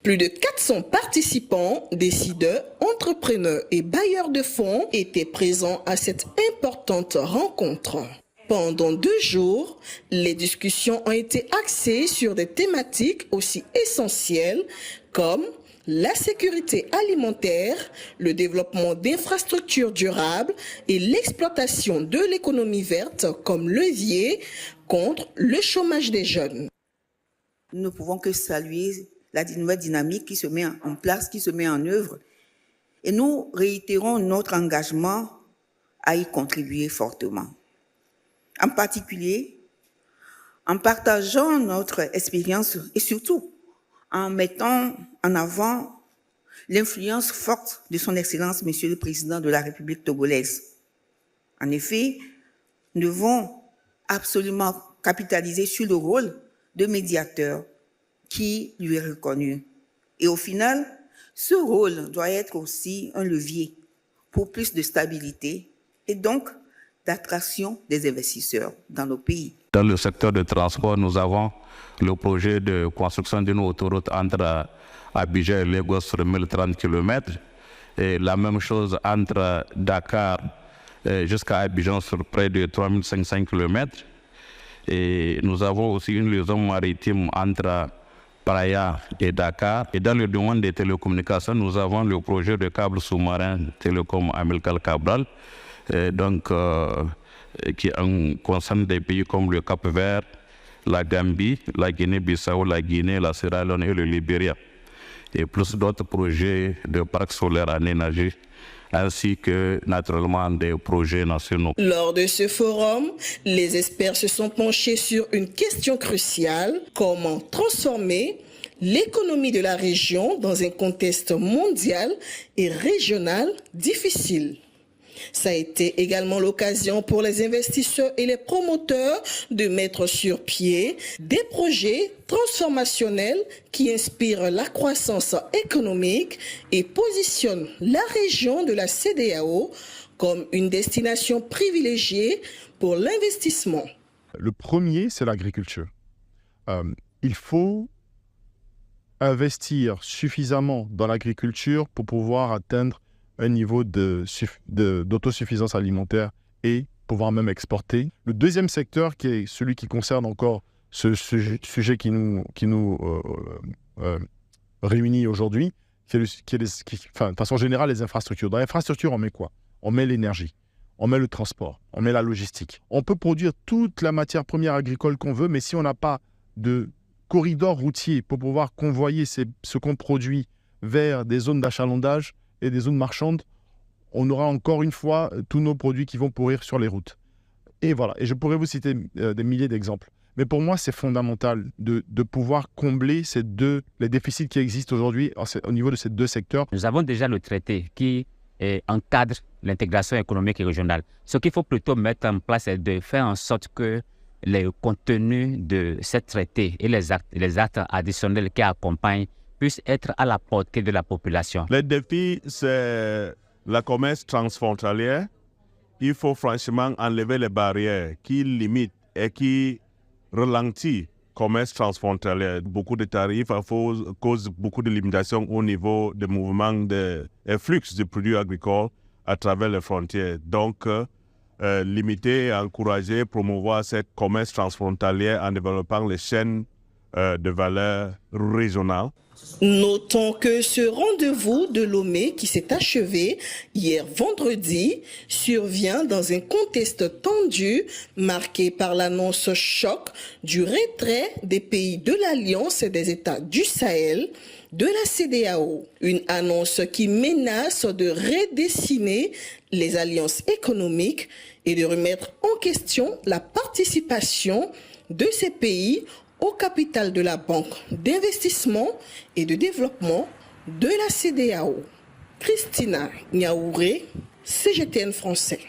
Plus de 400 participants, décideurs, entrepreneurs et bailleurs de fonds étaient présents à cette importante rencontre. Pendant 2 jours, les discussions ont été axées sur des thématiques aussi essentielles comme la sécurité alimentaire, le développement d'infrastructures durables et l'exploitation de l'économie verte comme levier contre le chômage des jeunes. Nous ne pouvons que saluer la nouvelle dynamique qui se met en place, qui se met en œuvre. Et nous réitérons notre engagement à y contribuer fortement. En particulier, en partageant notre expérience et surtout en mettant en avant l'influence forte de son Excellence, Monsieur le Président de la République togolaise. En effet, nous devons absolument capitaliser sur le rôle de médiateur qui lui est reconnu. Et au final, ce rôle doit être aussi un levier pour plus de stabilité et donc d'attraction des investisseurs dans nos pays. Dans le secteur de transport, nous avons le projet de construction d'une autoroute entre Abidjan et Lagos sur 1030 km. Et la même chose entre Dakar jusqu'à Abidjan sur près de 3500 km. Et nous avons aussi une liaison maritime entre Praia et Dakar. Et dans le domaine des télécommunications, nous avons le projet de câble sous-marin Télécom Amilcar Cabral, qui concerne des pays comme le Cap-Vert, la Gambie, la Guinée-Bissau, la Guinée, la Sierra Leone et le Libéria. Et plus d'autres projets de parcs solaires en énergie, ainsi que naturellement des projets nationaux. Lors de ce forum, les experts se sont penchés sur une question cruciale: comment transformer l'économie de la région dans un contexte mondial et régional difficile. Ça a été également l'occasion pour les investisseurs et les promoteurs de mettre sur pied des projets transformationnels qui inspirent la croissance économique et positionnent la région de la CEDEAO comme une destination privilégiée pour l'investissement. Le premier, c'est l'agriculture. Il faut investir suffisamment dans l'agriculture pour pouvoir atteindre un niveau d'autosuffisance alimentaire et pouvoir même exporter. Le deuxième secteur, qui est celui qui concerne encore ce sujet qui nous réunit aujourd'hui, de façon générale, les infrastructures. Dans l'infrastructure, on met quoi? On met l'énergie, on met le transport, on met la logistique. On peut produire toute la matière première agricole qu'on veut, mais si on n'a pas de corridor routier pour pouvoir convoyer ce qu'on produit vers des zones d'achalandage et des zones marchandes, on aura encore une fois tous nos produits qui vont pourrir sur les routes. Et voilà, et je pourrais vous citer des milliers d'exemples. Mais pour moi, c'est fondamental de pouvoir combler les déficits qui existent aujourd'hui au niveau de ces 2 secteurs. Nous avons déjà le traité qui encadre l'intégration économique et régionale. Ce qu'il faut plutôt mettre en place, c'est de faire en sorte que les contenus de ce traité et les actes additionnels qui accompagnent puissent être à la portée de la population. Le défi, c'est le commerce transfrontalier. Il faut franchement enlever les barrières qui limitent et qui ralentissent le commerce transfrontalier. Beaucoup de tarifs causent beaucoup de limitations au niveau des mouvements et flux de produits agricoles à travers les frontières. Donc, limiter, encourager, promouvoir ce commerce transfrontalier en développant les chaînes de valeur régionales. Notons que ce rendez-vous de Lomé qui s'est achevé hier vendredi survient dans un contexte tendu marqué par l'annonce choc du retrait des pays de l'Alliance et des États du Sahel de la CEDEAO. Une annonce qui menace de redessiner les alliances économiques et de remettre en question la participation de ces pays au capital de la Banque d'investissement et de développement de la CEDEAO. Christina Niaouré, CGTN français.